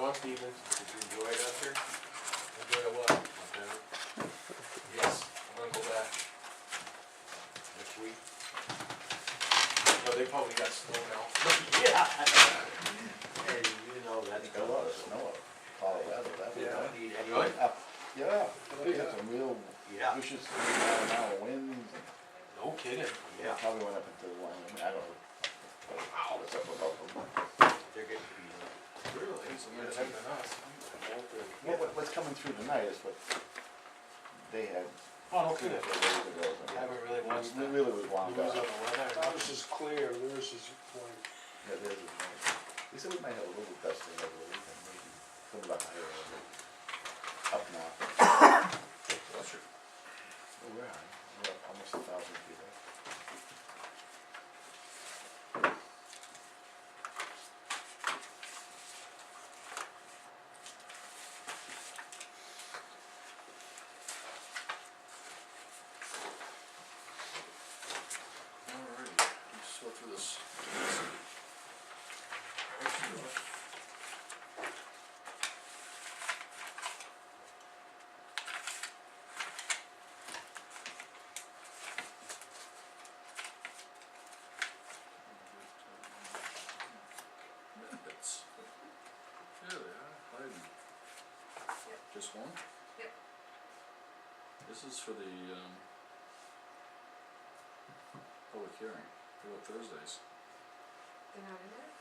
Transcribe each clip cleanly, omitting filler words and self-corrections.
John Stevens. Did you enjoy it out there? Enjoy a what? Montana? Yes, I'm gonna go back. Next week? No, they probably got snow now. Yeah. Hey, you know, that's Got a lot of snow up Colorado, that was. Yeah. Need any- Really? Yeah, we had some real Yeah. vicious mile winds, and No kidding. Yeah. probably went up into the line, I don't know. What's up about them? They're getting to be, Really? It's Yeah. better than us. What's coming through tonight is what they had. Oh, no seen kidding. for days ago, so Haven't really watched It that. really was wound News on up. the weather. Ours is clear, theirs is white. Yeah, theirs is nice. They said we might have a little dusting over the weekend, maybe, some of the higher level. Up now. Bless you. Oh, we're high, we're up almost 1,000 feet up. Alrighty, let's sort through this. Minutes. There they are, hiding. Just one? Yep. This is for the, public hearing, for Thursdays. They're not in there?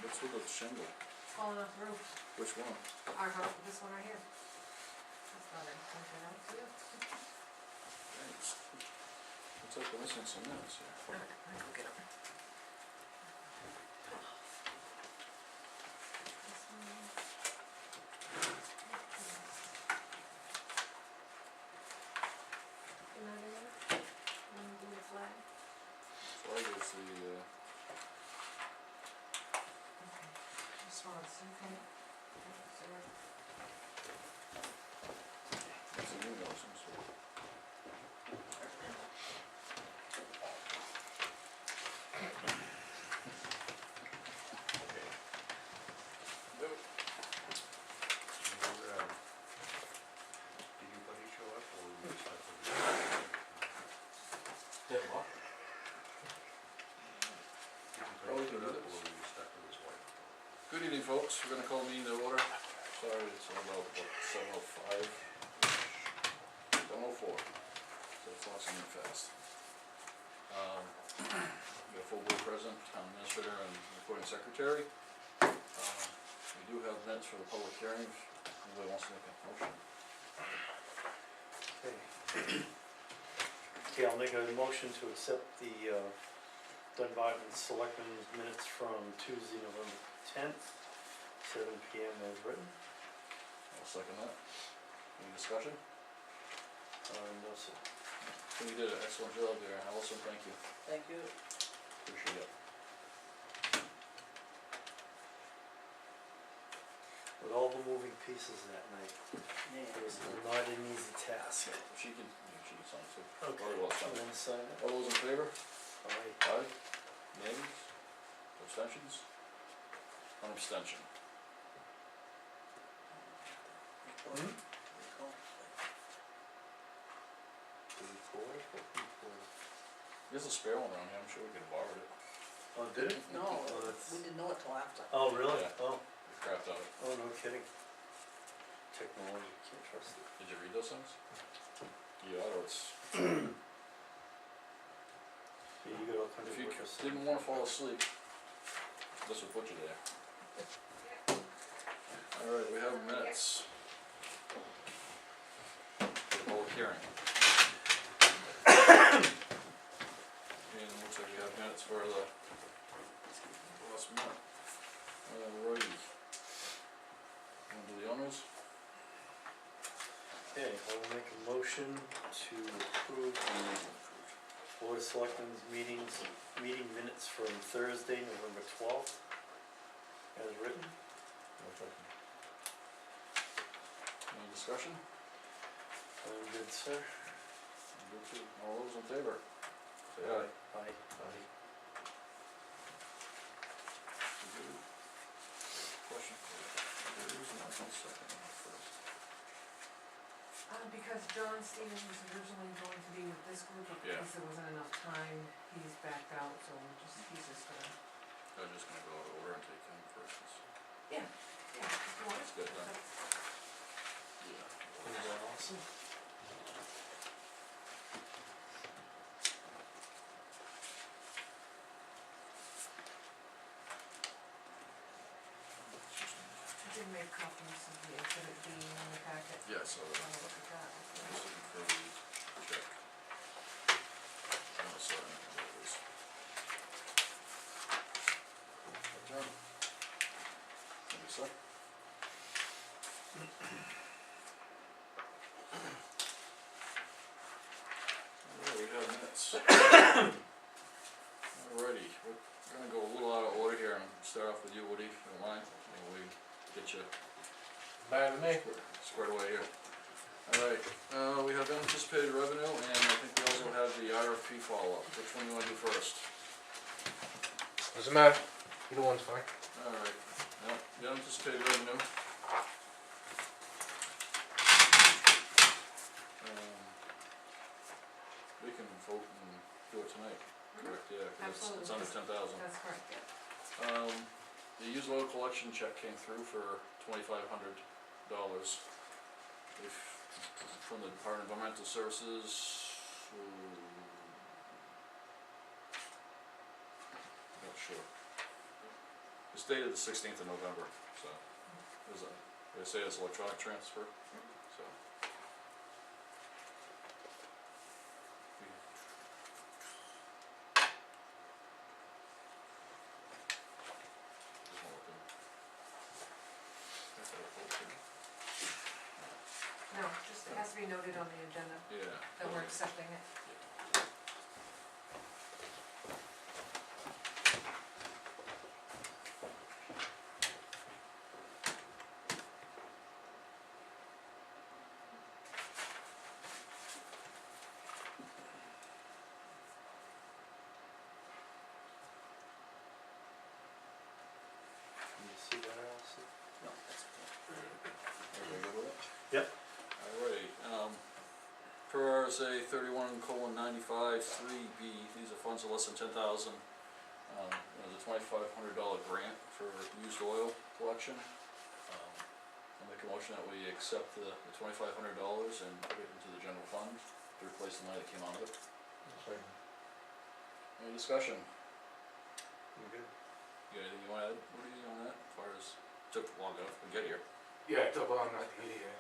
What's with the shingle? Falling off the roof. Which one? Our house, this one right here. That's not it, something else, too. Thanks. Looks like we're missing some minutes here. Alright, I'll go get 'em. This one. They're not in there? Want me to do the flag? Flag is the, Okay. Just want some kind of. it's a new notice, I'm sorry. okay. Nope. Did your buddy show up or we just have to? Did what? Did your Oh, we buddy can show do up this. or we stuck with his wife? Good evening, folks, we're gonna call the meeting to order. Sorry, it's about, what, 7:05? 7:04. So it's lots of moving fast. We have full board present, town administrator and recording secretary. We do have minutes for the public hearing, if anybody wants to make a motion. Okay, I'll make a motion to accept the Dunbarton Selectmen's minutes from Tuesday, November 10th, 7 PM as written. I'll second that. Any discussion? No, sir. I think you did an excellent job there, Allison, thank you. Thank you. Appreciate it. With all the moving pieces that night, it was not an easy task. She can sign too. Okay, Very well signed. want to sign it? All those in favor? Aye. Aye. Nays? Abstentions? One abstention. Hmm? There's a spare one around here, I'm sure we could have borrowed it. Oh, did it? No, Oh, that's- we didn't know it till after. Oh, really? Yeah. Oh, We crapped out. oh, no kidding. Technology, can't trust it. Did you read those things? Yeah, or it's, Yeah, you got all kinds if of you workers. didn't wanna fall asleep, this would put you there. Alright, we have minutes. For the public hearing. And it looks like we have minutes for the last month. Righty. Wanna do the honors? Okay, I will make a motion to approve the Board of Selectmen's meeting minutes from Thursday, November 12th, as written. Any discussion? I'm good, sir. Good too. All those in favor? Say aye. Aye. Aye. I'll second that first. Because John Stevens was originally going to be with this group, but Yeah. because there wasn't enough time, he's backed out, so he's just gonna, I'm just gonna go out of order and take him first. yeah, if you want. That's good then. That's- Yeah. Is that awesome? I did make copies of the exhibit B in the packet. Yeah, so I'll look at that. I'm just looking for the check. I'm gonna sign it, there it is. Turn. Thank you, sir. Alright, we have minutes. Alrighty, we're gonna go a little out of order here and start off with you, Woody, if you don't mind, and we get you Bad to me. squared away here. Alright, we have unanticipated revenue, and I think we also have the RFP follow-up. Which one do you wanna do first? Doesn't matter, either one's fine. Alright, now, the unanticipated revenue. We can vote and do it tonight, correct, yeah, cause it's under Absolutely. 10,000. That's correct, yeah. The used oil collection check came through for $2,500. If, from the Department of Environmental Services, not sure. It's dated the 16th of November, so, they say it's electronic transfer, so. Just wanna look in. Is that a vote here? No, just, it has to be noted on the agenda Yeah. that we're accepting it. Can you see that, Allison? No, that's okay. Everybody good with it? Yep. Alrighty, per RSA 31:95(3)B, these are funds of less than 10,000. There's a $2,500 grant for used oil collection. I'll make a motion that we accept the $2,500 and put it into the general fund to replace the money that came out of it. Any discussion? You good? You got anything you wanna add, Woody, on that, as far as, took long enough to get here, Yeah, it took long not to get here.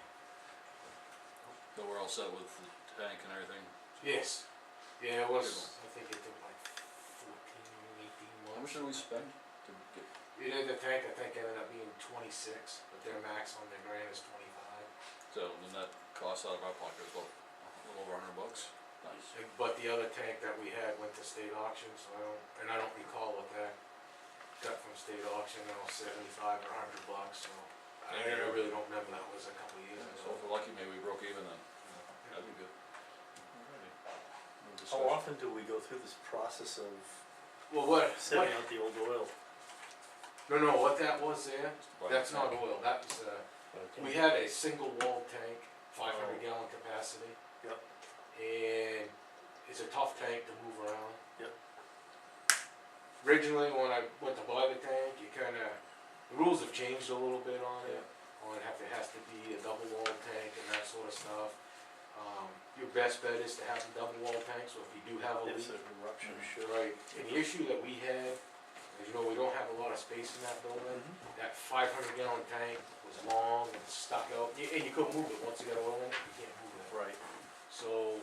but we're all set with the tank and everything? Yes. Yeah, it was, I think it took like 14, 18 How much months. did we spend to get, The tank, I think, ended up being 26, but their max on their grant is 25. so the net cost out of our pocket was about a little over $100? Nice. But the other tank that we had went to state auction, so I don't recall what that got from state auction, I don't know, 75 or $100, so. I really don't remember, that was a couple of years So ago. if we're lucky, maybe we broke even then. That'd be good. Alrighty. No How discussion. often do we go through this process of Well, what, setting out the old oil? no, what that was there, Just to buy that's the not tank. oil, that was, we had a single wall tank, 500 gallon capacity. Yep. And it's a tough tank to move around. Yep. Originally, when I went to buy the tank, the rules have changed a little bit on it. It has to be a double wall tank and that sort of stuff. Your best bet is to have a double wall tank, so if you do have a If leak. there's an eruption, sure. Right, and the issue that we had, is we don't have a lot of space in that building. That 500 gallon tank was long and stuck out, and you couldn't move it, once you got oil in it, you can't move it. Right. So,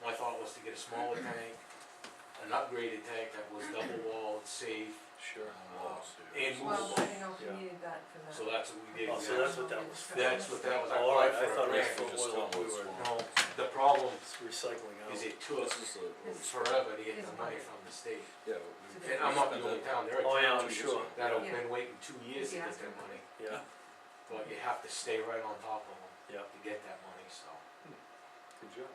my thought was to get a smaller tank, an upgraded tank that was double walled, safe, Sure. and Well, movable. I didn't know if you Yeah. needed that for that. So that's what we did. Oh, so that's what that was for. That's what that was, I Oh, alright, applied I for thought a it was grant. for Just oil, tell 'em we what's were, going No, the problem it's recycling out. is it took This is the, what we spent. forever to get His the money money. from the state. Yeah, we. And I'm not the only town, there Oh, are yeah, towns I'm 2 years sure. ago. that have Yeah. been waiting 2 years to Yeah. get their money, Yeah, but you have to stay right on top of them yeah, to get that money, so. good job.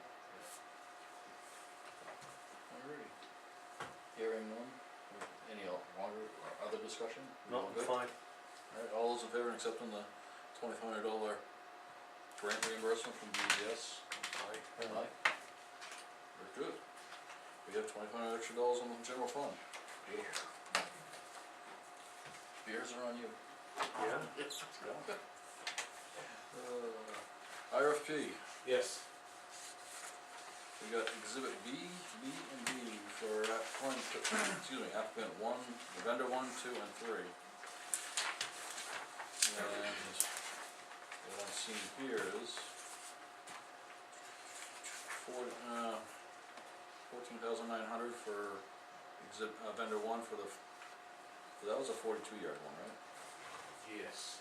Alrighty. Hearing none, any longer or other discussion? We No, all I'm good? fine. Alright, all those in favor of accepting the $2,500 grant reimbursement from DES. Aye. Aye. Very good. We have $2,500 extra dollars on the general fund. Beers are on you. Yeah. RFP, Yes, we got exhibit B, B, and D for applicant one, vendor 1, 2, and 3. And what I'm seeing here is $14,900 for vendor 1 for that was a 42-yard one, right? yes.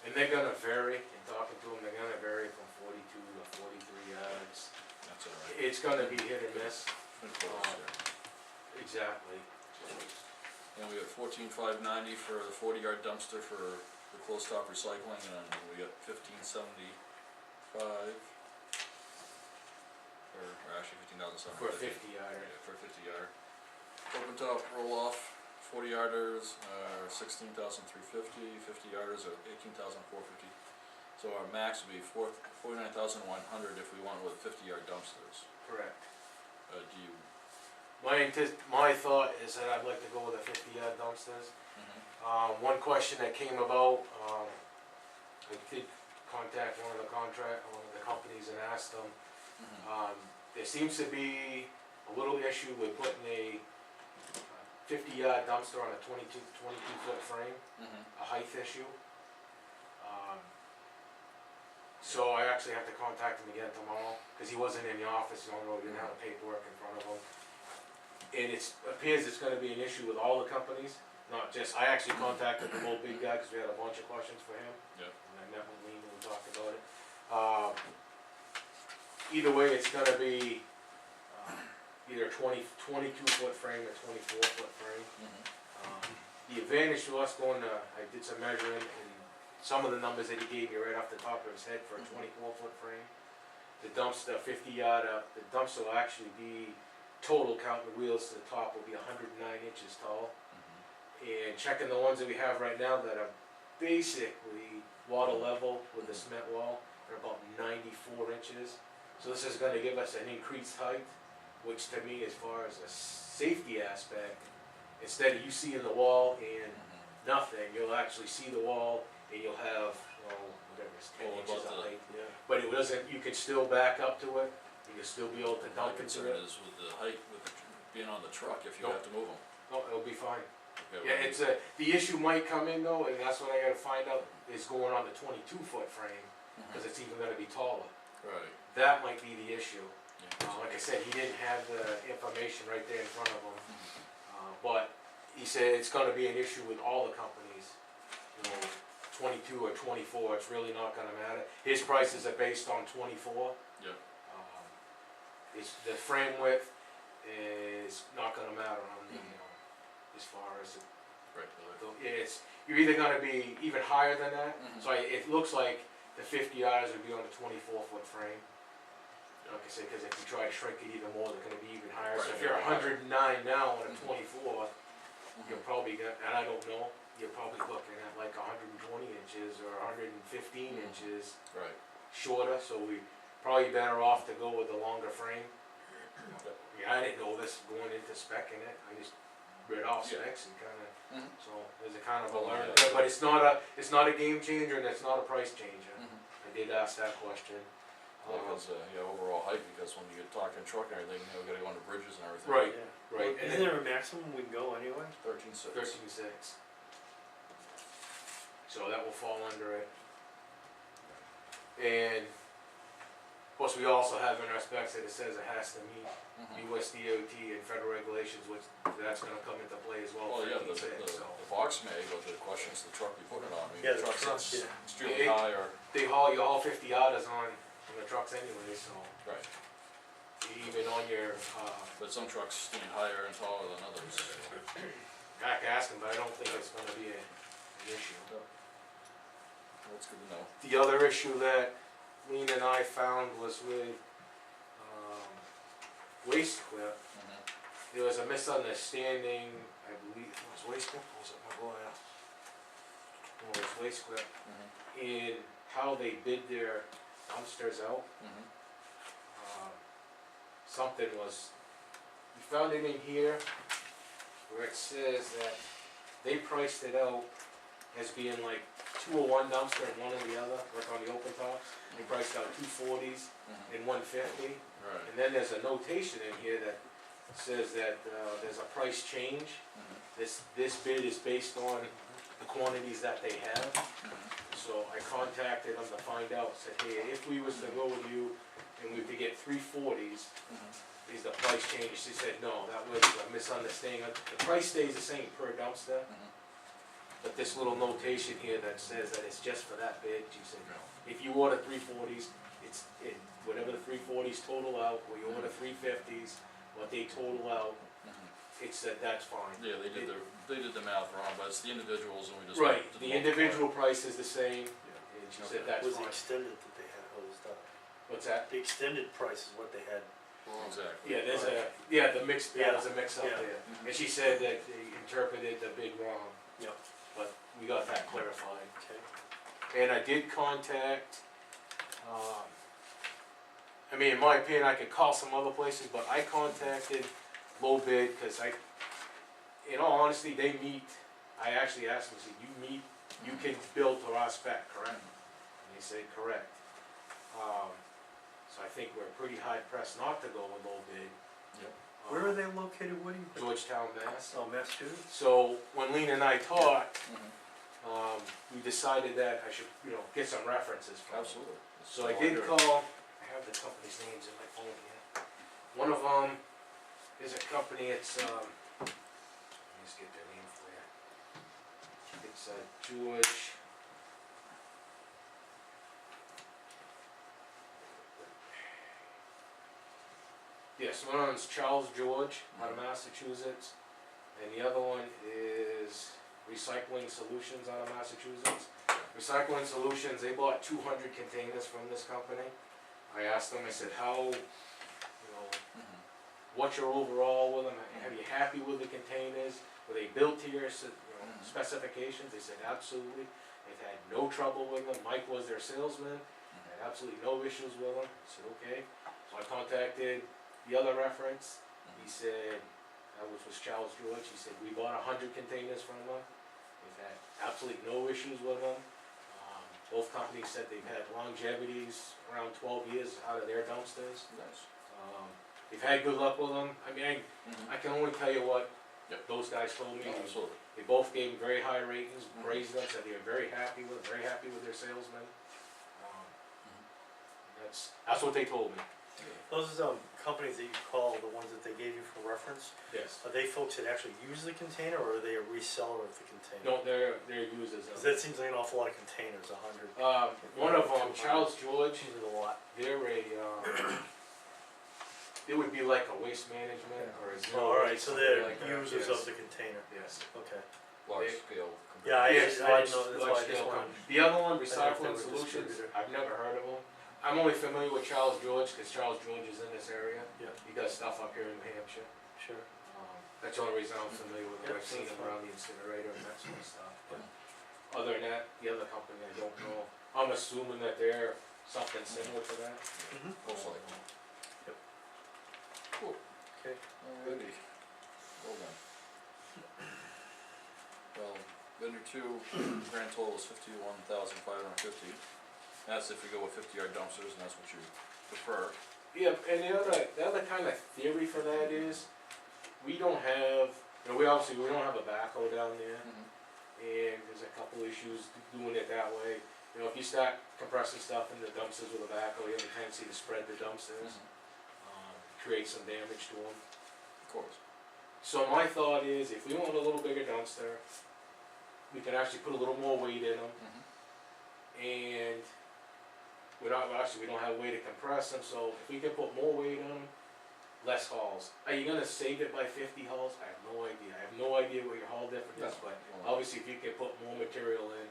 And they're gonna vary, in talking to them, they're gonna vary from 42 to 43 yards. That's all right. It's gonna be hit and miss. Pretty close, yeah. Exactly. And we got $14,590 for the 40-yard dumpster for the closed top recycling, and then we got $15,755 or actually $15,750 For a 50-yarder. Yeah, for a 50-yarder. Open top roll off 40-yarders are $16,350. 50-yarders are $18,450. So our max would be $49,100 if we went with 50-yard dumpsters. Correct. Do you? My thought is that I'd like to go with a 50-yard dumpsters. One question that came about, I did contact one of the companies and asked them, there seems to be a little issue with putting a 50-yard dumpster on a 22-foot frame, a height issue. So I actually have to contact him again tomorrow, cause he wasn't in the office, he didn't have the paperwork in front of him. And it appears it's gonna be an issue with all the companies, not just, I actually contacted the old big guy, cause we had a bunch of questions for him. Yep. And I met with Lean and we talked about it. Either way, it's gonna be, either 22-foot frame or 24-foot frame. The advantage to us I did some measuring, and some of the numbers that he gave me right off the top of his head for a 24-foot frame. The dumpster, 50-yard, the dumpster will actually be, total count the wheels to the top will be 109 inches tall. And checking the ones that we have right now that are basically water level with the cement wall, they're about 94 inches. So this is gonna give us an increased height, which to me, as far as a safety aspect, instead of you seeing the wall and nothing, you'll actually see the wall and you'll have, whatever, it's 10 inches of height. Yeah. But it doesn't, you can still back up to it, you can still be able to My dump into concern it. is with the height, being on the truck, if you Nope. have to move them. No, it'll be fine. Okay, Yeah, the issue might come in though, and that's what I gotta find out, is going on the 22-foot frame, cause it's even gonna be taller. Right. That might be the issue. Yeah. Like I said, he didn't have the information right there in front of him, but he said it's gonna be an issue with all the companies. 22 or 24, it's really not gonna matter. His prices are based on 24. Yeah. The frame width is not gonna matter on the, as far as Right. you're either gonna be even higher than that. So it looks like the 50 yards would be on the 24-foot frame. Like I said, cause if you try to shrink it even more, they're gonna be even higher. So Right, if you're yeah. 109 now on a 24, you're probably and I don't know, you're probably looking at like 120 inches or 115 inches Right. shorter, so we probably better off to go with the longer frame. I didn't know this going into speccing it, I just read off Yeah. specs and kinda, so there's a kind of a Oh, learn, yeah. but it's not a game changer and it's not a price changer. I did ask that question. Because, overall height, because when you're talking truck and everything, we gotta go under bridges and everything. Right. Yeah. Right, Well, and isn't there a maximum we can go anyway? 13.6. 13.6. So that will fall under it. And, of course, we also have in our specs that it says it has to meet US DOT and federal regulations, which that's gonna come into play as well. Well, yeah, the 13.6, so. box may, but the question is the truck you put it on. I mean, Yeah, the the truck truck, sits yeah. extremely Yeah. high or, You haul 50 yarders on the trucks anyway, so right, even on your, but some trucks stand higher and taller than others. I can ask them, but I don't think it's gonna be an issue. That's good to know. The other issue that Lean and I found was with, waste clip. There was a misunderstanding, I believe, was waste clip, or was it my lawyer? tomorrow's waste clip, Mhm, in how they bid their dumpsters out. mhm, Something was, we found it in here where it says that they priced it out as being like 201 dumpster and one or the other, like on the open tops. They priced out 240s mhm, and 150. right, And then there's a notation in here that says that there's a price change. mhm, This bid is based on the quantities that they have. mhm, So I contacted them to find out, said, hey, if we was to go with you and we could get 340s, mhm, is the price change? She said, no, that was a misunderstanding. The price stays the same per dumpster, mhm. but this little notation here that says that it's just for that bid, she said, no. If you order 340s, whatever the 340s total out, or you order 350s, what they total out, Mhm. it's that, that's fine. Yeah, they did the math wrong, but it's the individuals and we just. Right, did the multiply. individual price is the same, Yeah. and she Okay. said that's Was the fine. extended that they had hosed up? What's that? The extended price is what they had wrong. Exactly. Yeah, there's the mix, Yeah, there's a mix up yeah. there. Mhm. And she said that they interpreted the bid wrong, Yep, but we got that clarified. okay. And I did contact, I mean, in my opinion, I could call some other places, but I contacted low bid, cause in all honesty, they meet, I actually asked them, I said, you can build to our spec, correct? And they said, correct. So I think we're pretty hard pressed not to go with low bid. Yep. Where are they located, Woody? Georgetown, Mass. Oh, Massachusetts? So when Lean and I talked, Mhm. we decided that I should, get some references from them. Absolutely. So I It's did all good. call, I have the company's names in my phone here. One of them is a company, it's, let me just get their name for you. It's, George. Yes, one of them's Charles George out of Massachusetts, and the other one is Recycling Solutions out of Massachusetts. Recycling Solutions, they bought 200 containers from this company. I asked them, I said, Mhm. what's your overall with them? Are you happy with the containers? Were they built to your specifications? They said, absolutely. They've had no trouble with them. Mike was their salesman, had absolutely no issues with them. I said, okay. So I contacted the other reference. He said, which was Charles George, he said, we bought 100 containers from them. We've had absolutely no issues with them. Both companies said they've had longevities around 12 years out of their dumpsters. Nice. They've had good luck with them. I mean, Mhm. I can only tell you what Yep. those guys told me. Absolutely. They both gave them very high ratings, Mhm. praised them, said they were very happy with their salesmen. That's what they told me. Those, companies that you call, the ones that they gave you for reference, Yes. are they folks that actually use the container, or are they a reseller of the container? No, they're users Cause of that it. seems like an awful lot of containers, 100. One of them, Charles George, Seems like a lot. they're it would be like a waste management or a Oh, zero alright, waste, so something they're like that. users Yes. of the container, Yes. okay. Large They- scale. Yeah, I Yes, didn't know, that's why I large just scale wanted. company. The other one, I didn't know if they Recycling were a Solutions, distributor. I've never heard of them. I'm only familiar with Charles George, cause Charles George is in this area. Yeah. He does stuff up here in New Hampshire. Sure. That's the only reason I'm familiar with him. Yep, I've seen that's him fine. around the incinerator and that sort of stuff, but other than that, the other company, I don't know. I'm assuming that they're something similar to that. Mm-hmm. Most likely. Yep. Cool. Okay. Alrighty. Well done. Well, vendor two, grand total is 51,550. That's if we go with 50-yard dumpsters, and that's what you prefer. Yeah, and the other kind of theory for that is, we don't have, we don't have a backhoe down there, and there's a couple issues doing it that way. If you start compressing stuff in the dumpsters with a backhoe, you have a tendency to spread the dumpsters, create some damage to them. Of course. So my thought is, if we want a little bigger dumpster, we can actually put a little more weight in them, and we don't have a way to compress them, so if we can put more weight on them, less hauls. Are you gonna save it by 50 hauls? I have no idea. I have no idea what your haul difference is, but obviously if you can put more material in,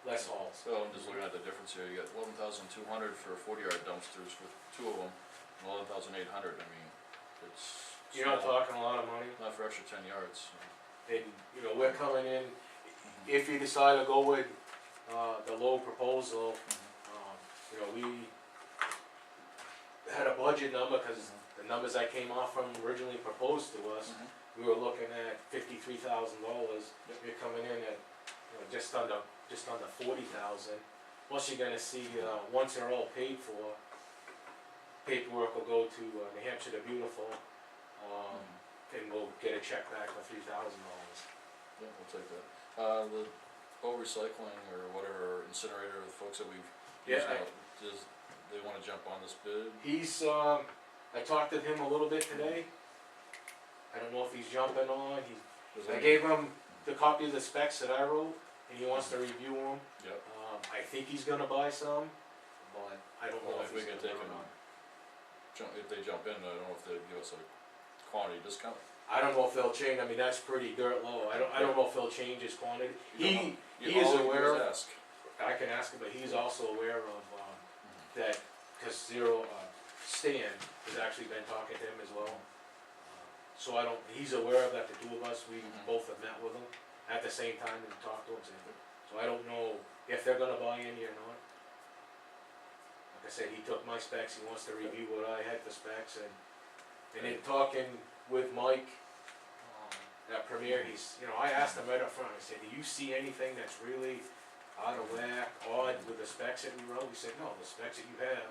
less hauls. So I'm just looking at the difference here, you got 11,200 for 40-yard dumpsters for two of them, and 11,800, I mean, it's You're not small. talking a lot of money, Not for extra 10 yards, so. and, we're coming in, if you decide to go with, the low proposal, you know, we had a budget number, cause the numbers that came off from originally proposed to us, we were looking at $53,000, you're coming in at, you know, just under 40,000. Plus you're gonna see, once they're all paid for, paperwork will go to, New Hampshire the Beautiful, and we'll get a check back for $3,000. Yeah, we'll take that. The whole recycling or whatever incinerator, the folks that we've used Yeah, now, they wanna jump on this bid? He's, I talked to him a little bit today. I don't know if he's jumping on, Does I that- gave him the copy of the specs that I wrote, and he wants to review them. Yep. I think he's gonna buy some, but I don't know Well, if if we he's can gonna take or them, not. if they jump in, I don't know if they'd give us a quantity discount. I don't know if they'll change, I mean, that's pretty dirt low, I don't know if he'll change his quantity. You don't know. He is All you do aware, ask. I can ask him, but he's also aware of, that, cause Stan has actually been talking to him as well. So he's aware of that, the two of us, we both have met with him at the same time and talked to him, so I don't know if they're gonna buy any or not. Like I said, he took my specs, he wants to review what I had for specs, and in talking with Mike, at Premier, I asked him right up front, I said, do you see anything that's really out of whack, odd with the specs that we wrote? He said, no, the specs that you have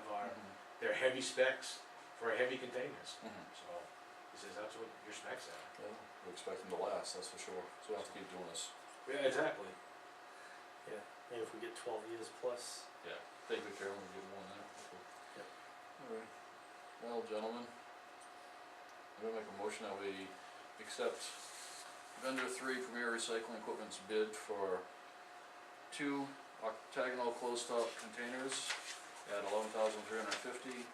they're heavy specs for heavy containers, so, he says, that's what your specs are. Yeah, we expect them to last, that's for sure, so we'll have to keep doing this. Yeah, exactly. And if we get 12 years plus, Take good care of them and give them one there. Yep. Alright, well, gentlemen, I'm gonna make a motion that we accept vendor 3 Premier Recycling Equipment's bid for 2 octagonal closed-top containers at $11,350,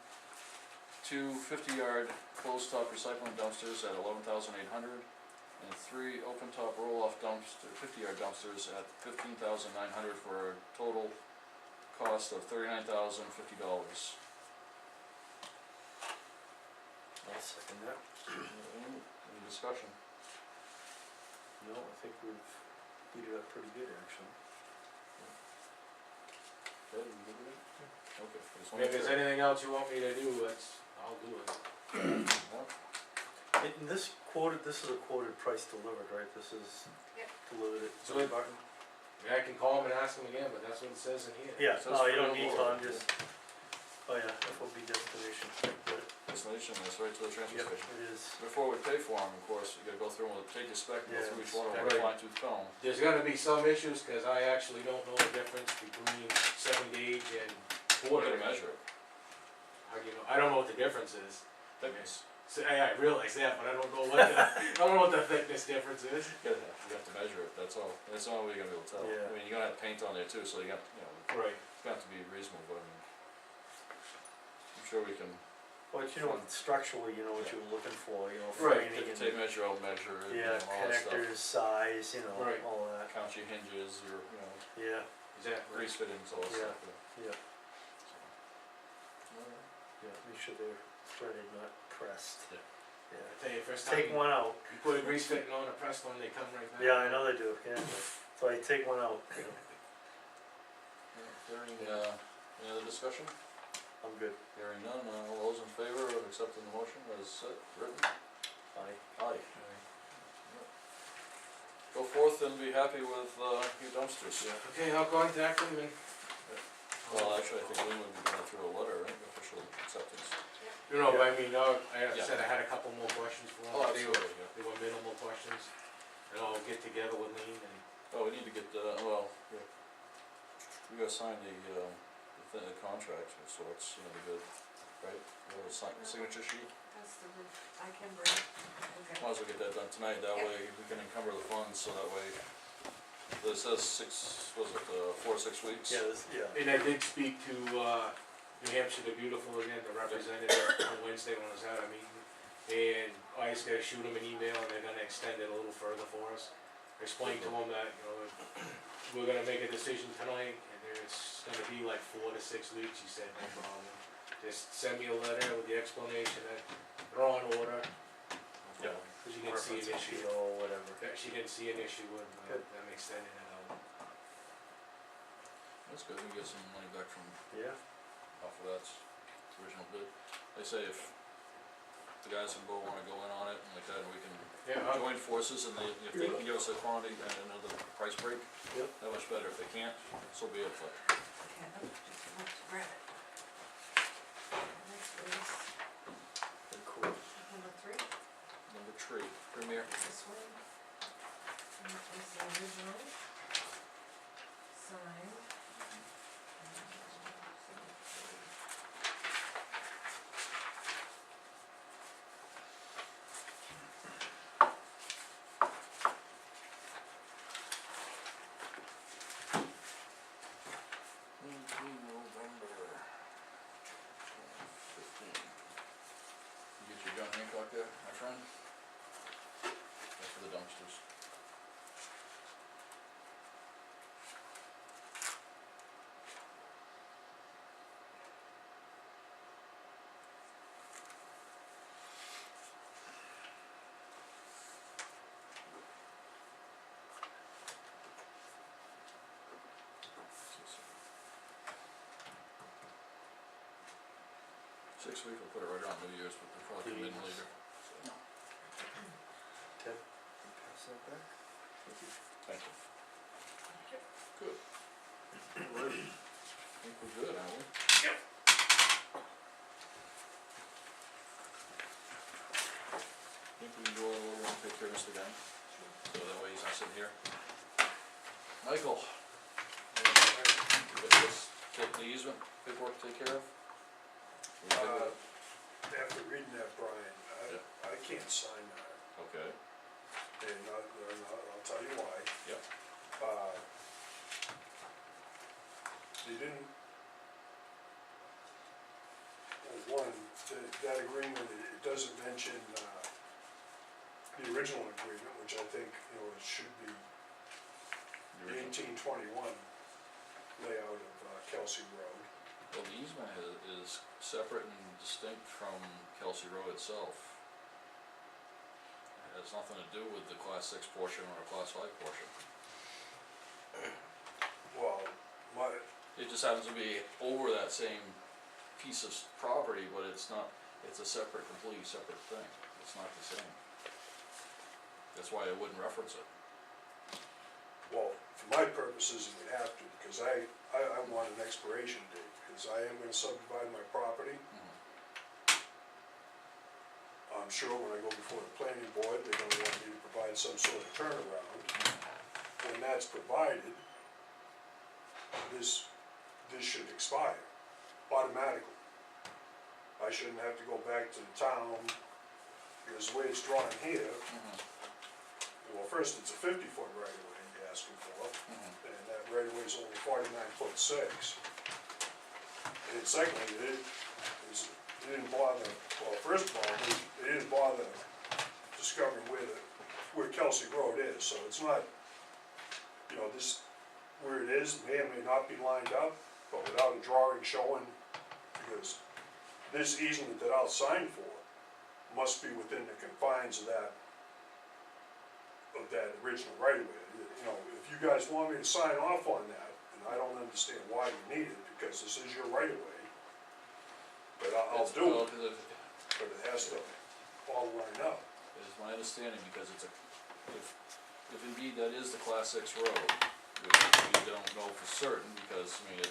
2 50-yard closed-top recycling dumpsters at $11,800, and 3 open-top roll-off 50-yard dumpsters at $15,900 for a total cost of $39,050. I'll second that. Any discussion? No, I think we've beat it up pretty good, actually. Okay, you good with it? Okay, I just And wanna if there's make sure. anything else you want me to do, I'll do it. Yeah. And this is a quoted price delivered, right? This is Yep. delivered at So Dunbarton? I mean, I can call him and ask him again, but that's what it says in here. Yeah, Says no, you for don't the need to, Lord. I'm just, oh yeah, FOB destination, good. Destination, that's right to the transfer Yep, station. it is. Before we pay for them, of course, you gotta go through and take your spec and go Yeah, through each one of them right. with a fine tooth comb. There's gonna be some issues, cause I actually don't know the difference between 7 gauge and We're 40. gonna measure it. How do you know? I don't know what the difference is. Thickness. So, I realize that, but I don't know what the thickness difference is. You have to measure it, that's all. That's the only way you're gonna be able to tell. Yeah. I mean, you're gonna have paint on there too, so you got, Right. it's gonna have to be reasonable, but I mean, I'm sure we can, But you know, structurally, you know what you were looking for, you know, Right. framing take the and, tape measure out, measure it, yeah, all that stuff. connectors, size, you know, Right. all that, Count your hinges, your, yeah, Exactly. grease fittings, all that Yeah. stuff, yeah, so. Alright. yeah, make sure they're threaded, not pressed. Yeah. I Yeah, tell you, first time take one out, you put a grease fitting on a pressed one, they come right back. yeah, I know they do, yeah, so I take one out, Hearing, any other discussion? I'm good, Hearing none, all those in favor of accepting the motion as written? aye. Aye. Go forth and be happy with, your dumpsters. Okay, I'll contact them and. Well, actually, I think Lynn would be going through a letter, right, official acceptance. You know, but I mean, I Yeah. said I had a couple more questions for them. Oh, They were- absolutely, yeah. They were minimal questions, and I'll get together with Lean and. Oh, we need to get, yeah. We gotta sign the contract of sorts, the good, right? We have a signature sheet, That's the roof, I can bring it, okay. might as well get that done tonight, that Yep. way we can encumber the funds, so that way, this says 4 to 6 weeks? Yeah, this, yeah, And I did speak to, New Hampshire the Beautiful again, the representative on Wednesday when I was at a meeting. And I just gotta shoot them an email and they're gonna extend it a little further for us. Explain to them that, we're gonna make a decision tonight and it's gonna be like 4 to 6 weeks, he said, no problem. Just send me a letter with the explanation that they're on order. Yeah. Cause you didn't see reference an issue. sheet or whatever. Yeah, she didn't see an issue with Good. them extending it out. That's good, we get some money back from Yeah. off of that original bid. They say if the guys in Bo wanna go in on it and like that, and we can Yeah, join forces and if they can give us a quantity and another price break, Yep. that much better. If they can't, so be it, but Okay, just about to grab it. Next is Good quote. number 3, number 3, Premier. this one. And that was the original. Signed. November 15. You get your John Hancock there, my friend? That's for the dumpsters. Six weeks, we'll put it right around New Year's, but they'll probably come in Please. later, so, Ted, can you pass that back? Thank you. thank you. Good. Alrighty, think we're good, aren't we? Yep. Think we can go a little one, take care of Mr. Gang, so that way he's not sitting here. Michael. You got this, take the easement, paperwork to take care of? We good with it? After reading that, Brian, Yeah. I can't sign that, Okay, and I'll tell you why. Yep. They didn't, well, one, that agreement, it doesn't mention, the original agreement, which I think, it should be the the original. 1821 layout of Kelsey Road. Well, the easement is separate and distinct from Kelsey Road itself. It has nothing to do with the class 6 portion or a class 5 portion. Well, It just happens to be over that same piece of property, but it's not, it's a separate, completely separate thing. It's not the same. That's why I wouldn't reference it. well, for my purposes, it would have to, because I want an expiration date, because I am gonna subdivide my property. I'm sure when I go before the planning board, they're gonna want me to provide some sort of turnaround. When that's provided, this should expire automatically. I shouldn't have to go back to the town, because the way it's drawn here, well, first, it's a 50-foot right-of-way you're asking for, and that right-of-way is only 49'6". And secondly, they didn't bother, well, first of all, they didn't bother discovering where Kelsey Road is, so it's not, this, where it is may or may not be lined up, but without a drawing showing, because this easement that I'll sign for must be within the confines of that original right-of-way. If you guys want me to sign off on that, and I don't understand why you need it, because this is your right-of-way, but I'll It's- do well, it, 'cause but it has to all line up. It's my understanding, because it's if indeed that is the class 6 road, which we don't know for certain, because, it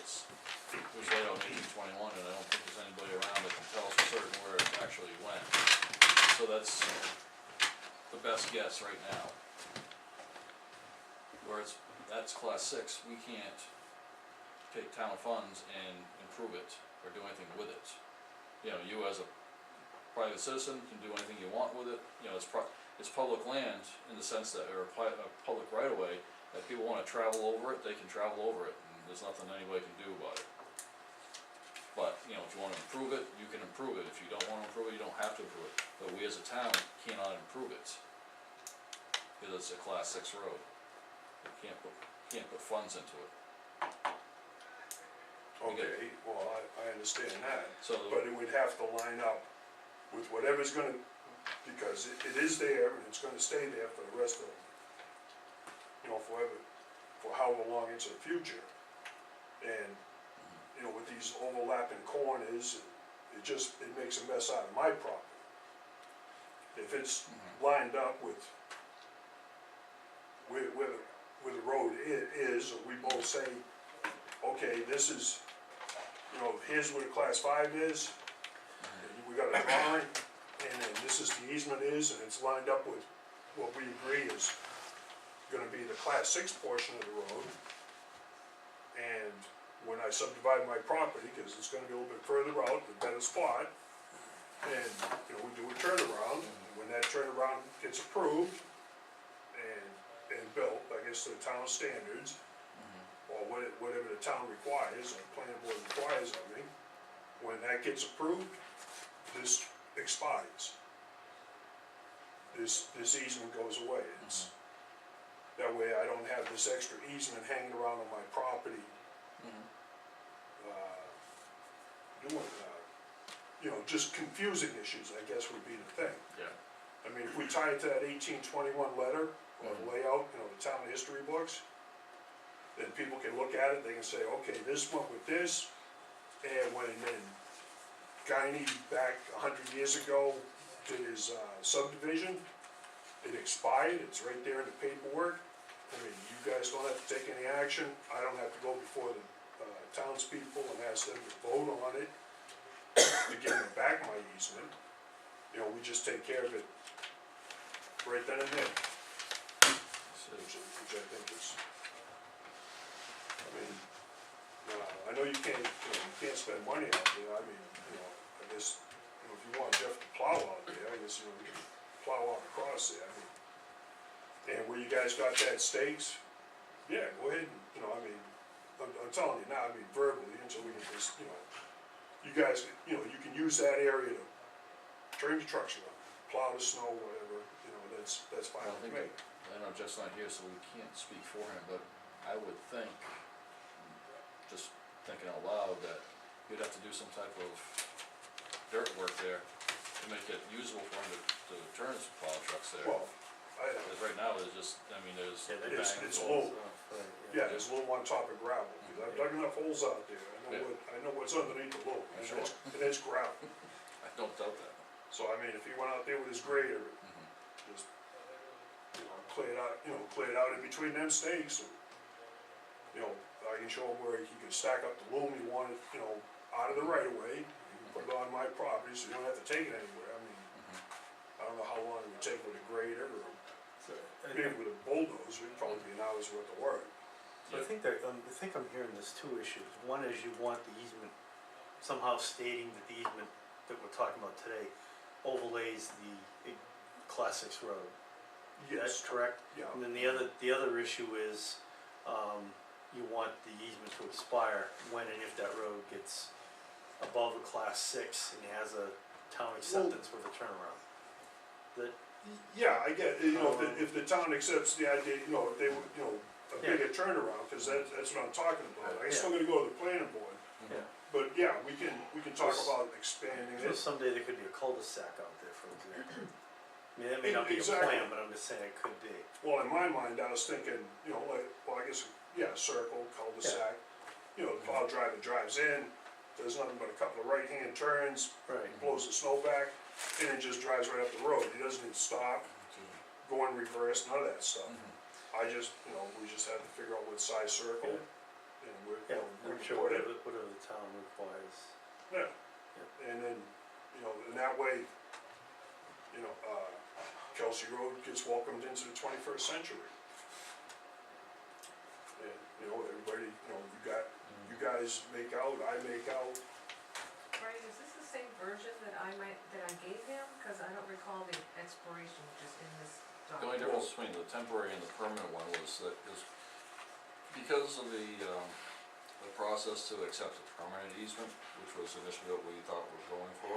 was laid out in 1821, and I don't think there's anybody around that can tell us for certain where it actually went. So that's the best guess right now. Where that's class 6, we can't take town funds and improve it, or do anything with it. You as a private citizen can do anything you want with it, it's public land in the sense that, or a public right of way, that people wanna travel over it, they can travel over it, and there's nothing anybody can do about it. But, if you wanna improve it, you can improve it, if you don't wanna improve it, you don't have to improve it, but we as a town cannot improve it. Because it's a class 6 road, we can't put funds into it. Okay, well, I understand that, So, but it would have to line up with whatever's gonna, because it is there, and it's gonna stay there for the rest of, forever, for however long into the future. And, you know, with these overlapping corners, it makes a mess out of my property. If it's lined up with where the road is, or we both say, okay, this is, you know, here's where the class 5 is, and we got a drawing, and then this is the easement is, and it's lined up with what we agree is gonna be the class 6 portion of the road. And when I subdivide my property, cause it's gonna be a little bit further out, a better spot, and, you know, we do a turnaround, and when that turnaround gets approved and built, I guess to the town standards, or whatever the town requires, or the planning board requires of me, when that gets approved, this expires. This easement goes away. It's, that way I don't have this extra easement hanging around on my property, doing, you know, just confusing issues, I guess would be the thing. Yeah. I mean, if we tie it to that 1821 letter, or the layout, you know, the town history books, then people can look at it, they can say, okay, this went with this, and when then Guiney back 100 years ago did his subdivision, it expired, it's right there in the paperwork. I mean, you guys don't have to take any action, I don't have to go before the townspeople and ask them to vote on it to give me back my easement. You know, we just take care of it right then and there. Which I think is, I mean, I know you can't spend money out there, I mean, you know, I guess, you know, if you want Jeff to plow out there, I guess, you know, we can plow out across there, I mean. And where you guys got that stakes, yeah, go ahead and, you know, I mean, I'm telling you now, I mean verbally, until we can just, you know, you guys, you know, you can use that area to turn your trucks around, plow the snow, whatever, you know, that's fine I with think, me. I know Jeff's not here, so we can't speak for him, but I would think, just thinking out loud, that you'd have to do some type of dirt work there to make it usable for him to turn his plow trucks there. Well, Cause right now, there's just, I mean, there's. it's low. Yeah, there's a little on top of gravel, because I've dug enough holes out there, I know what's underneath the low, and Sure. it's gravel. I don't doubt that. So I mean, if he went out there with his grader, just, you know, clear it out in between them stakes, and, you know, I can show him where he can stack up the loom he wanted, you know, out of the right of way, he can put it on my property, so you don't have to take it anywhere, I mean, I don't know how long it would take with a grader, or maybe with a bulldozer, it'd probably be an hour's worth of work. So I think that, I think I'm hearing there's two issues. One is you want the easement somehow stating that the easement that we're talking about today overlays the class 6 road. That's Yes, correct? yeah, And then the other issue is, you want the easement to expire when and if that road gets above a class 6 and has a town acceptance with a turnaround. That, yeah, I get, you know, if the town accepts the idea, you know, if they would, you know, a bigger turnaround, cause that's what I'm talking about, I still gotta go to the planning board. yeah. But yeah, we can talk Yes. about expanding So it. someday there could be a cul-de-sac out there, for example. I mean, that may not be a Exactly. plan, but I'm just saying it could be. Well, in my mind, I was thinking, you know, like, well, I guess, yeah, circle, cul-de-sac. You know, the plow driver drives in, does nothing but a couple of right-hand turns, Right. blows the snow back, and then just drives right up the road. He doesn't need to stop, go in reverse, none of that stuff. I just, you know, we just had to figure out what size circle, and we're, you Yeah, know, we I'm can sure put it. whatever the town requires. Yeah, and then, you know, in that way, you know, Kelsey Road gets welcomed into the 21st century. And, you know, everybody, you know, you guys make out, I make out. Right, is this the same version that I gave him? Cause I don't recall the expiration just in this The only document. difference between the temporary and the permanent one was that is because of the process to accept a permanent easement, which was initially what we thought we were going for,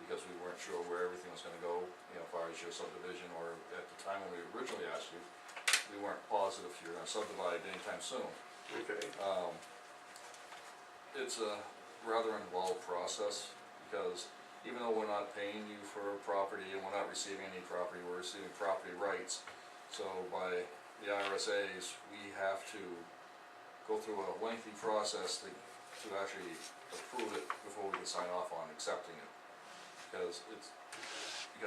because we weren't sure where everything was gonna go, you know, as far as your subdivision, or at the time when we originally asked you, we weren't positive you were gonna subdivide anytime soon. Okay. It's a rather involved process, because even though we're not paying you for property and we're not receiving any property, we're receiving property rights. So by the IRSA's, we have to go through a lengthy process to actually approve it before we can sign off on accepting it. Because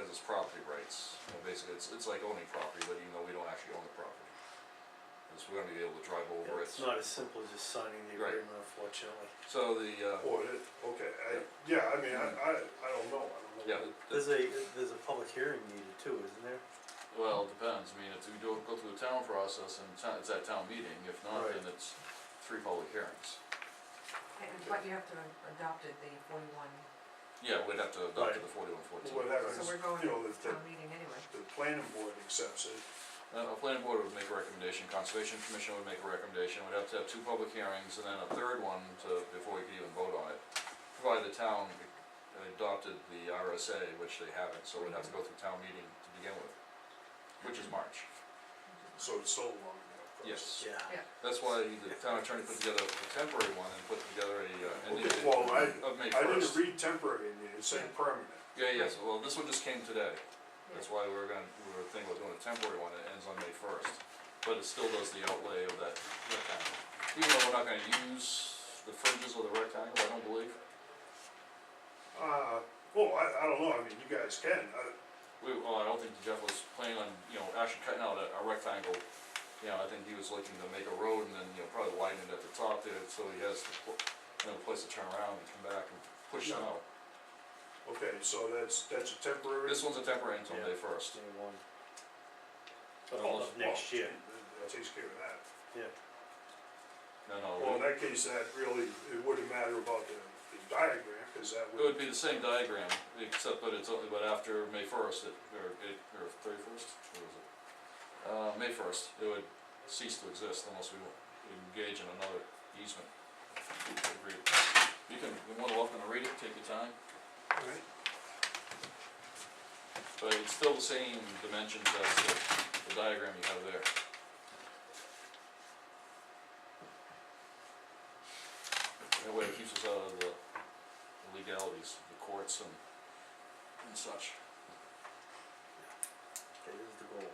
it's property rights, you know, basically, it's like owning property, but even though we don't actually own the property. Because we're gonna be able to drive over Yeah, it. it's not as simple as just signing the Right. agreement, unfortunately. So Or it, okay, yeah, I mean, I don't know. yeah, There's a public hearing needed too, isn't there? well, it depends, I mean, if we go through the town process and it's at town meeting, if not, Right. then it's 3 public hearings. But you have to adopt it, the 41, Yeah, we'd have to adopt Right. the 4114. What happens, so we're going you know, to the town meeting anyway. planning board accepts it, A planning board would make a recommendation, conservation commission would make a recommendation, we'd have to have 2 public hearings, and then a third one before we could even vote on it. Provided the town adopted the RSA, which they haven't, so we'd have to go through town meeting to begin with, which is March. so it's so long now. Yes, Yeah. that's why the town attorney put together a temporary one and put together Okay, well, of May I didn't 1st. read temporary in there, it said permanent. Yeah, yes, well, this one just came today. Yeah. That's why we were thinking about doing a temporary one that ends on May 1st. But it still does the outlay of that rectangle. Even though we're not gonna use the fringes of the rectangle, I don't believe. Well, I don't know, I mean, you guys can, I don't think Jeff was planning on, actually cutting out a rectangle. I think he was looking to make a road and then, probably widen it at the top there, so he has a place to turn around and come back and push Yeah. snow. okay, so that's a temporary. This one's a temporary until May Yeah. 1st. Day one. Oh, Of next year. That takes care of that. No, Well, in that case, that really, it wouldn't matter about the diagram, cause that it would, would be the same diagram, except but after May 1st, or 31st, what was it? May 1st, it would cease to exist unless we engage in another easement. Agreed. You're more than welcome to read it, take your time, right? but it's still the same dimensions as the diagram you have there. That way it keeps us out of the legalities, the courts and such. That is the goal.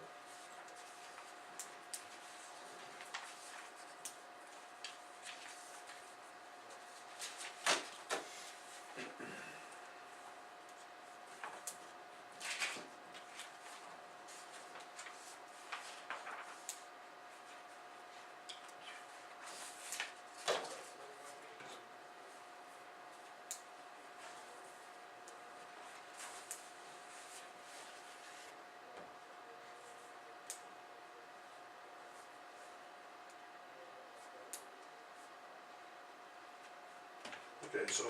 Okay, so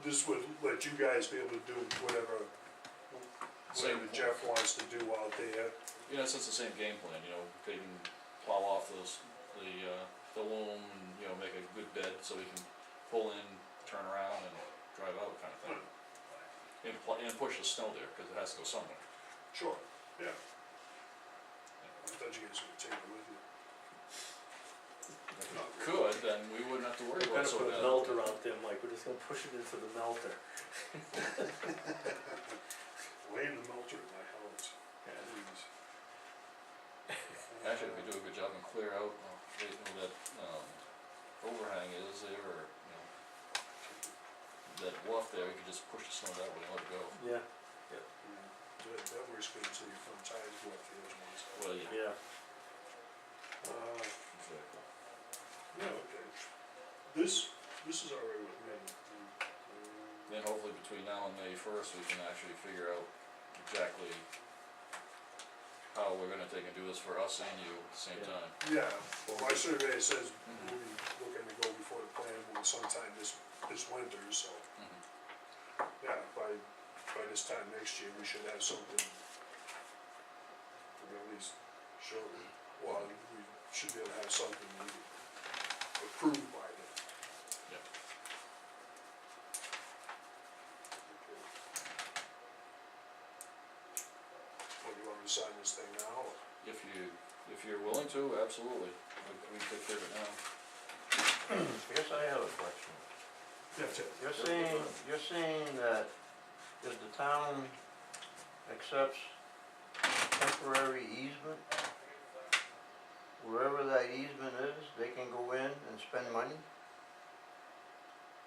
this would let you guys be able to do whatever Jeff wants to do out there. Yeah, so it's the same game plan, they can plow off the loam and, make a good bed so we can pull in, turn around and drive out kind of thing. And push the snow there, cause it has to go somewhere. Sure, yeah. I thought you guys would take it with you. If we could, then we wouldn't have to worry We're about gonna so put a bad. melter out there, Mike, we're just gonna push it into the melter. Laying the melter in my house. Please. Actually, if we do a good job and clear out, where that, overhang is there, or, that bluff there, we could just push the snow that way and let it go. Yeah, That works good until your front tires go up the other ones. Well, yeah, yeah. exactly. Yeah, okay. This is all right with me. Then hopefully between now and May 1st, we can actually figure out exactly how we're gonna take and do this for us and you at the same Yeah. time. Yeah, well, my survey says we'll be looking to go before the planning board sometime this winter, so, Mhm. yeah, by this time next year, we should have something. Or at least show, well, we should be able to have something approved by then. Yep. Okay. Well, you want me to sign this thing now, or? If you're willing to, absolutely, we can take care of it now. I guess I have a question. You're saying that if the town accepts temporary easement, wherever that easement is, they can go in and spend money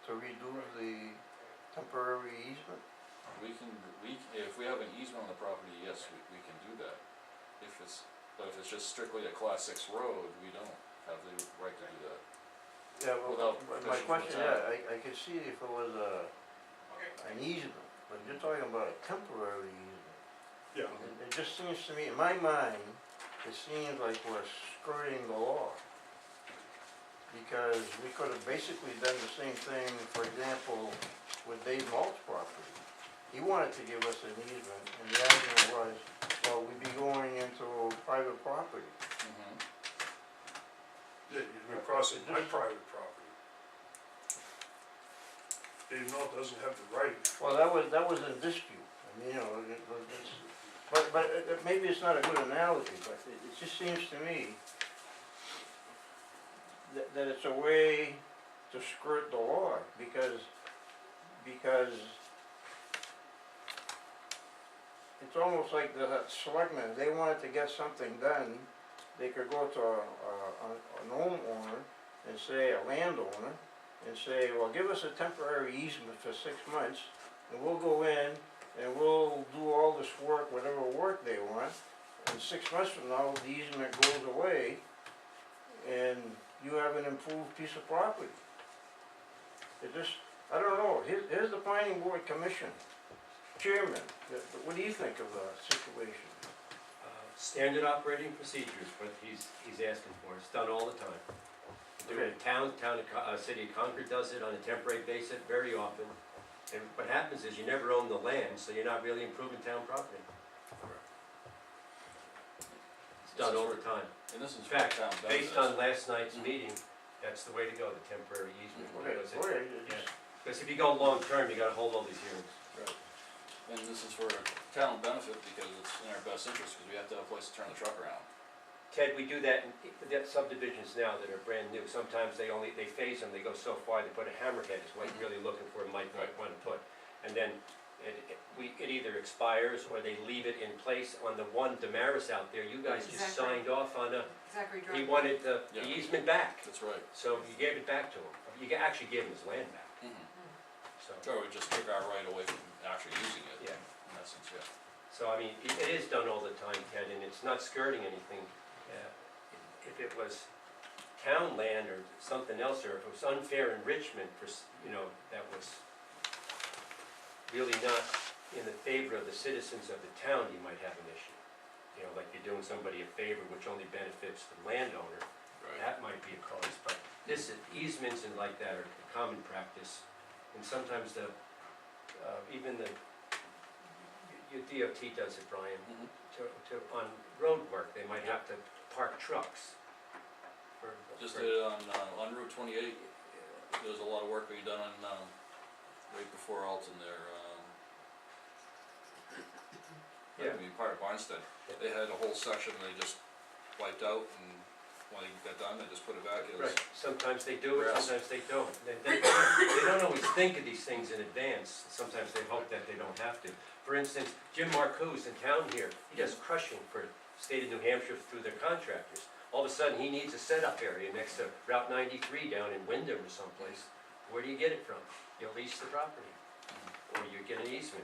to redo the temporary easement? If we have an easement on the property, yes, we can do that. But if it's just strictly a class 6 road, we don't have the right to do that. Yeah, well, Without my permission from the question, town. I could see if it was an easement, but you're talking about a temporary easement. Yeah, It just seems to me, in my mind, it seems like we're skirting the law. Because we could have basically done the same thing, for example, with Dave Malt's property. He wanted to give us an easement, and the argument was, well, we'd be going into private property. Mm-hmm. yeah, you're crossing my private property. Dave Knoll doesn't have the right. Well, that was in dispute, I mean, you know, but maybe it's not a good analogy, but it just seems to me that it's a way to skirt the law, because it's almost like the selectmen, if they wanted to get something done, they could go to an homeowner and say, a landowner, and say, well, give us a temporary easement for 6 months, and we'll go in and we'll do all this work, whatever work they want, and 6 months from now, the easement goes away, and you have an improved piece of property. It just, I don't know, here's the planning board commission, chairman, what do you think of the situation? Standard operating procedures, what he's asking for, it's done all the time. Do it in city of Concord does it on a temporary basis very often. And what happens is you never own the land, so you're not really improving town property. It's done all the time. And this is In fact, town based benefits. on last night's meeting, that's the way to go, the temporary easement. Okay, Because if you go long-term, you gotta hold all these hearings. Right. And this is for town benefit because it's in our best interest, because we have to have a place to turn the truck around. Ted, we do that in subdivisions now that are brand new. Sometimes they phase them, they go so far, they put a hammerhead is what you're really looking for, might want to put. And then it either expires or they leave it in place. On the one Damaris out there, you guys just Exactly. signed off on Zachary he Drive. wanted the Yeah. easement back. That's right. So you gave it back to him. You actually gave him his land back, Mm-hmm. so. So we just took our right away from actually using it. Yeah. In essence, yeah. So I mean, it is done all the time, Ted, and it's not skirting anything. If it was town land or something else, or if it was unfair enrichment for, that was really not in the favor of the citizens of the town, you might have an issue. Like you're doing somebody a favor which only benefits the landowner, Right. that might be a cause, but this, easements and like that are common practice. And sometimes even your DOT does it, Brian, Mm-hmm. on road work, they might have to park trucks. Just did it on Route 28, there was a lot of work being done on, right before Alton there, Yeah. I mean, part of Barnstead, they had a whole section they just wiped out, and when they got done, they just put it back, it was, Right, sometimes they do it, Grass. sometimes they don't. They don't always think of these things in advance, sometimes they hope that they don't have to. For instance, Jim Marcoux in town here, he does crushing for state of New Hampshire through their contractors. All of a sudden, he needs a setup area next to Route 93 down in Wyndham or someplace. Where do you get it from? You lease the property, or you get an easement.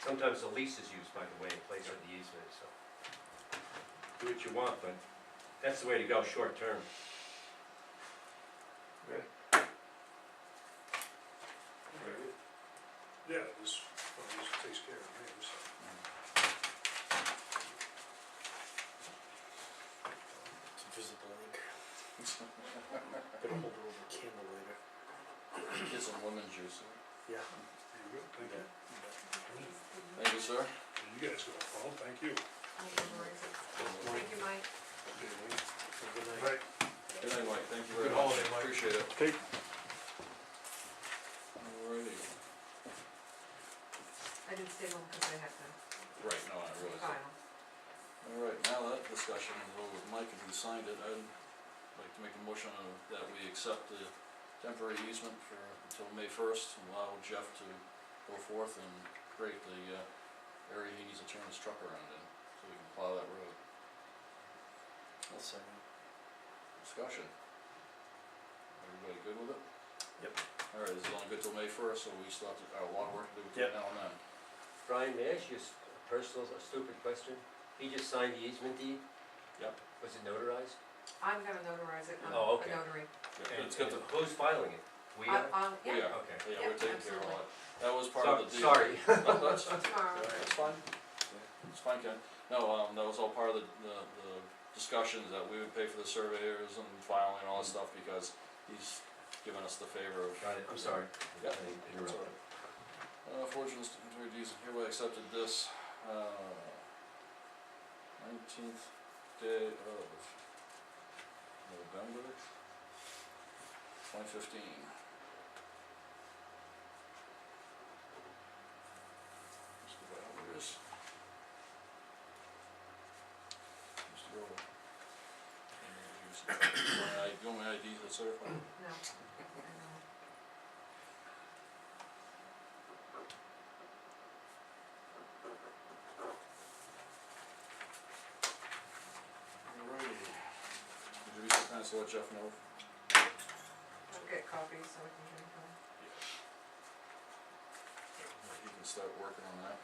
Sometimes the lease is used, by the way, in place of the easement, so. Do what you want, but that's the way to go, short term. Yeah, this takes care of me, so. It's a visible ink. Gonna hold it over a candle later. get some lemon juice. Yeah. You good? Thank you. Thank you, sir. You guys go, Paul, thank you. Thank you, Mike. Okay, well, Have a good night. Right. Good night, Mike, thank you very Good much. holiday, Mike. Appreciate it. Okay. Alrighty, I didn't stay long because I had to right, no, I realize that. file. Alright, now that discussion is over with Mike and who signed it, I'd like to make a motion that we accept the temporary easement for, until May 1st, and allow Jeff to go forth and create the, area he needs to turn his truck around in, so we can plow that road. I'll second. discussion. Everybody good with it? Yep. Alright, this is only good till May 1st, so we still have a lot of work to do between Yep. now and then. Brian, may I ask you a personal, a stupid question? He just signed the easement deed? Yep. Was it notarized? I'm gonna notarize it, I'm Oh, a okay. notary. Yeah, it's got the, Who's filing it? We are? we Yeah, are, Okay. yeah, Yeah, we're taking care of all absolutely. that. That was part of the deal. Sorry. No, that's, tomorrow. that's fine, it's fine, Ken. No, that was all part of the discussions that we would pay for the surveyors and filing and all that stuff, because he's given us the favor of. Got it, I'm sorry. Yep. I interrupted. Fortunate deeds hereby accepted this, 19th day of November, 2015. Let's go back over this. Mr. Grover. You want my ID that's certified? No, I know. Alrighty. Would you be so kind as to let Jeff know? I'll get copies so I can give them. He can start working on that.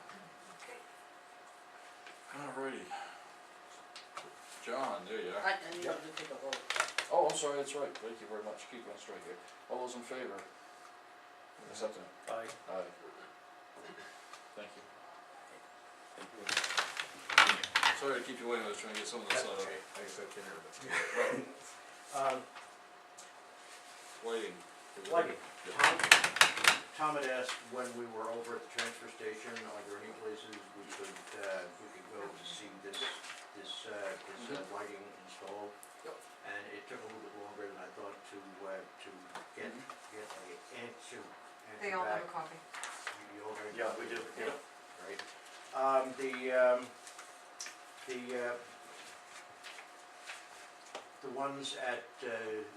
Okay. Alrighty. John, there you are. I need to take a vote. Oh, I'm sorry, that's right, thank you very much, keep on straight here. All those in favor? Accepting it? Aye. Aye. Thank you. Sorry to keep you waiting, I was trying to get some of this, I expect dinner, but. waiting. Lighting. Yeah. Tom had asked when we were over at the transfer station, are there any places we could go to see this lighting installed? Yep. And it took a little bit longer than I thought to get a answer They all have back. a copy. You all got a Yeah, copy? we do, yeah. Right. The ones at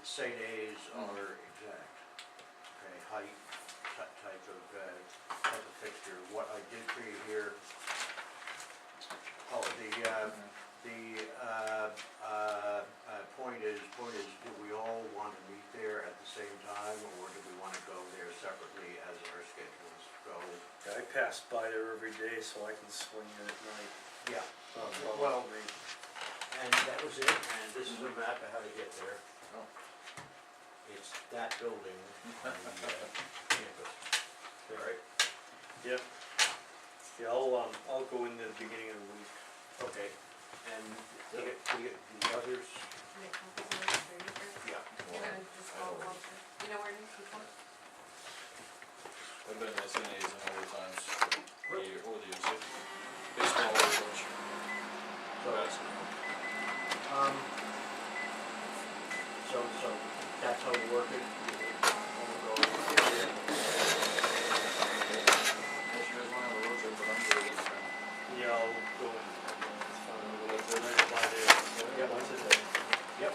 St. A's are exact. Okay, height, type of fixture. What I did for you here, point is, do we all want to meet there at the same time, or do we want to go there separately as our schedules go? I pass by there every day, so I can swing in at night. Yeah. Well, And that was it, and this is a map of how to get there. Oh. It's that building on the campus. Alright? Yep. Yeah, I'll go in the beginning of the week. Okay, and we get the others, Make copies of it for you guys. yeah. You're gonna just follow up there. You know where it is, before? I've been to SNA's a number of times over the years. Baseball or coach. So, so that's how we work it. We'll go over here. Unless you guys wanna have a road trip, but I'm good with it. Yeah, I'll go in. It's fine, I'll go there, night by there. Yep. Once a day. Yep.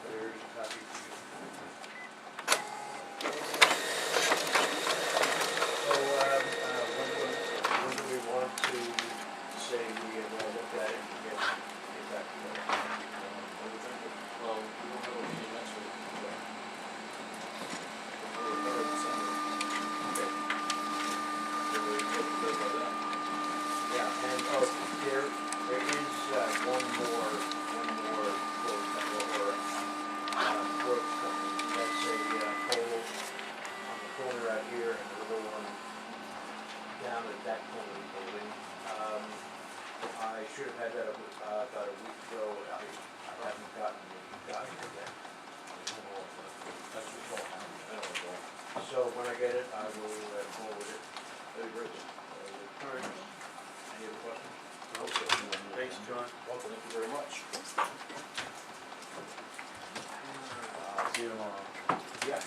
There's a copy for you. So, when do we want to say we have looked at it and get back to it? Well, we don't have a meeting next week. Before the 3rd of December. Okay. So we get prepared by then. Yeah, and, there is, one more quote, quote coming. That's a, pole on the corner out here and another one down at that corner of the building. I should have had that about a week ago, I haven't gotten it yet. That's your fault, I don't know. So when I get it, I will forward it. Very good. All right. Any other questions? Thanks, John. Well, thank you very much. See you tomorrow. Yeah.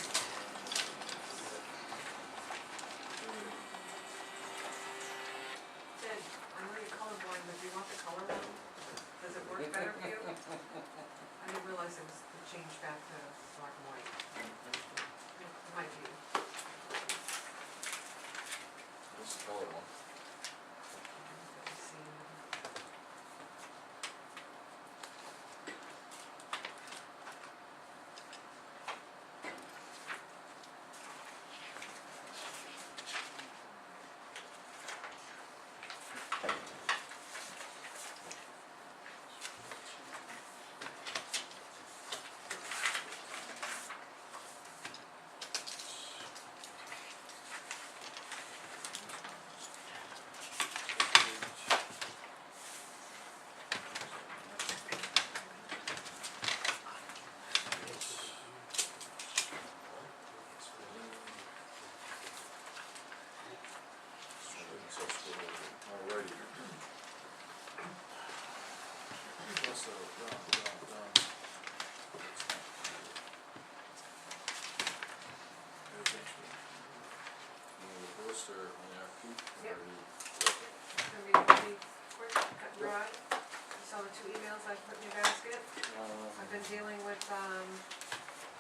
list or on the RFP? Yep. Or you- It's gonna be pretty quick, cut and dry. You saw the 2 emails I put in your basket. I've been dealing with,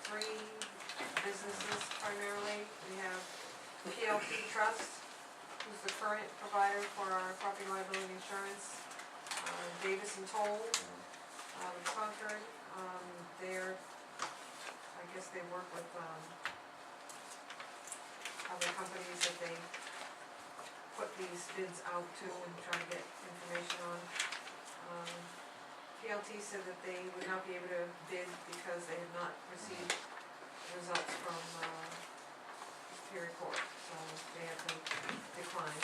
3 businesses primarily. We have PLP Trust, who's the current provider for our property liability insurance. Davis and Toll, Concord, they're, I guess they work with, other companies that they put these bids out to and try to get information on. PLT said that they would not be able to bid because they had not received results from, Superior Court, so they have to decline.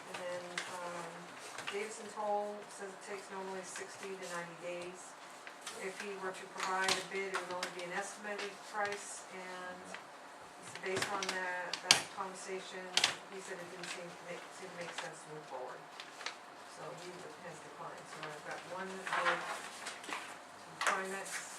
And then, Davidson Toll says it takes normally 60 to 90 days. If he were to provide a bid, it would only be an estimated price, and based on that conversation, he said it didn't seem to make sense to move forward. So he has declined, so I've got 1 bid from Primex.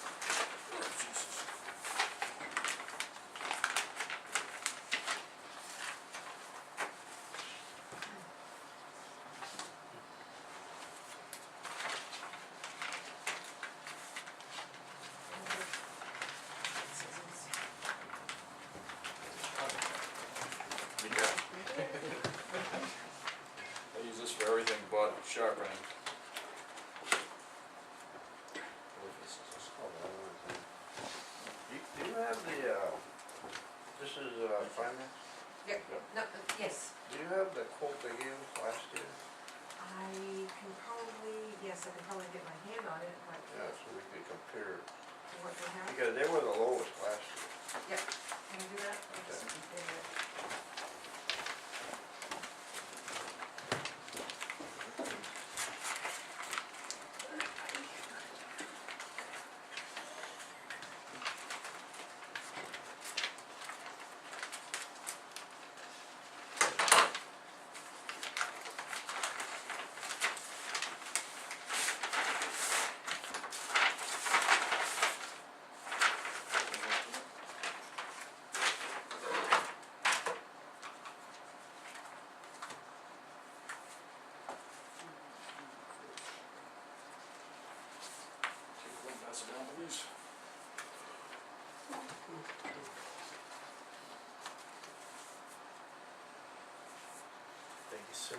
I use this for everything but sharpening. Do you have the, this is, finance? No, yes, Do you have the quote they gave us last year? I can probably, yes, I can probably get my hand on it, but Yeah, so we could compare, what they have. because they were the lowest last year. Yep, can you do that? I'll just get it. Take one, pass it down, please. Thank you, sir.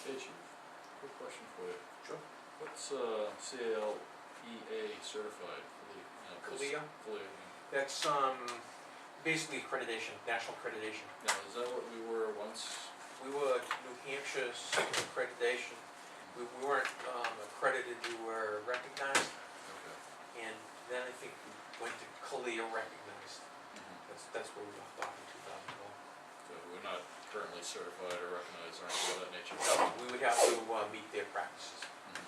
Hey chief, quick question for you. Sure. What's CALEA certified for the, you know, CALEA? CALEA, That's, basically accreditation, national accreditation. now, is that what we were once? We were New Hampshire's accreditation. We weren't, accredited, we were recognized, Okay. and then I think we went to CALEA recognized. Mhm. That's where we left off in 2012. So we're not currently certified or recognized or anything of that nature? So we would have to, meet their practices. Mhm.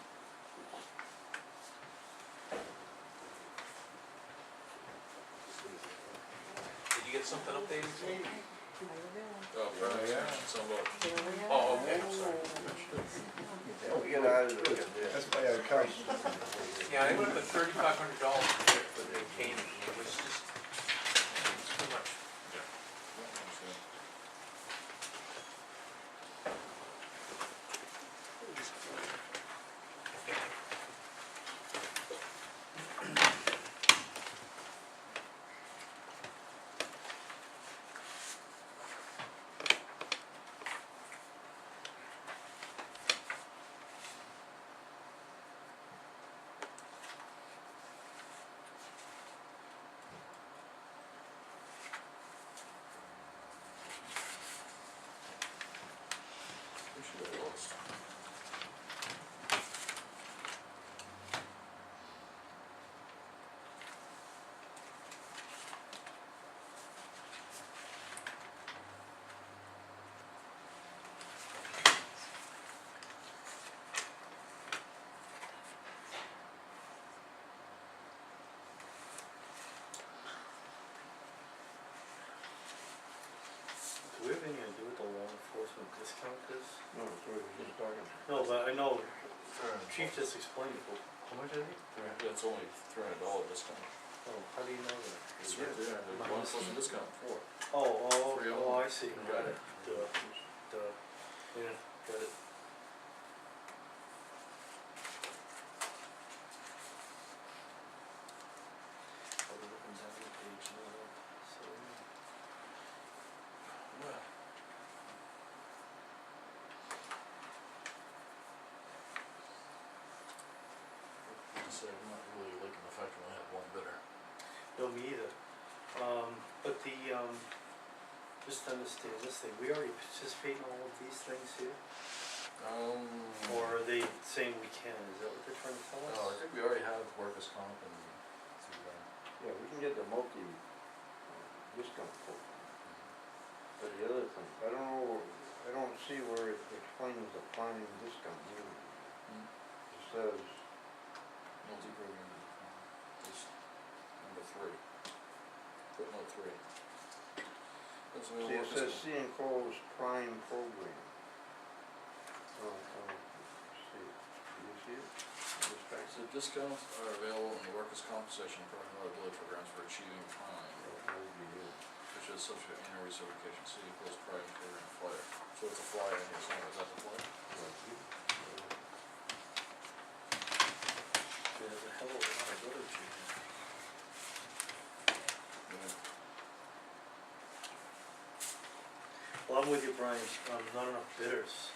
Did you get something updated? Oh, perhaps yeah. mention some about, Oh, okay, I'm sorry. We get out of there. That's why I come. Yeah, they went for $3,500 for the painting, it was just, it's too much. yeah. Understand. We should have lost. Do we have any idea what the law enforcement discount is? No, that's what we were just talking about. No, but I know, chief just explained it, but how much is it? It's only $300 discount. Oh, how do you know that? It's right there, the law enforcement discount for. Oh, 300. I see, got it, duh, yeah, got it. I'll be looking down the page now, so. Well. Like I said, I'm not really liking the fact we only have one bidder. No, me either. But just to understand this thing, we already participate in all of these things here? Or are they saying we can, is that what they're trying to tell us? No, I think we already have workers' comp and through them. Yeah, we can get the multi, discount code. But the other thing, I don't know, I don't see where it explains the prime discount either. Hmm. It says, Multi-program, is number 3. Footnote 3. That's the see, it workers' says comp. C enclosed prime program. Oh, see, do you see it? This back So discounts are available in the workers' compensation program liability programs for achieving prime, which is subject to annual recertification, city equals prime program flyer. So it's a flyer in here somewhere, is that the flyer? There's a hell of a lot of other changes. Yeah. Well, I'm with you, Brian, not enough bidders.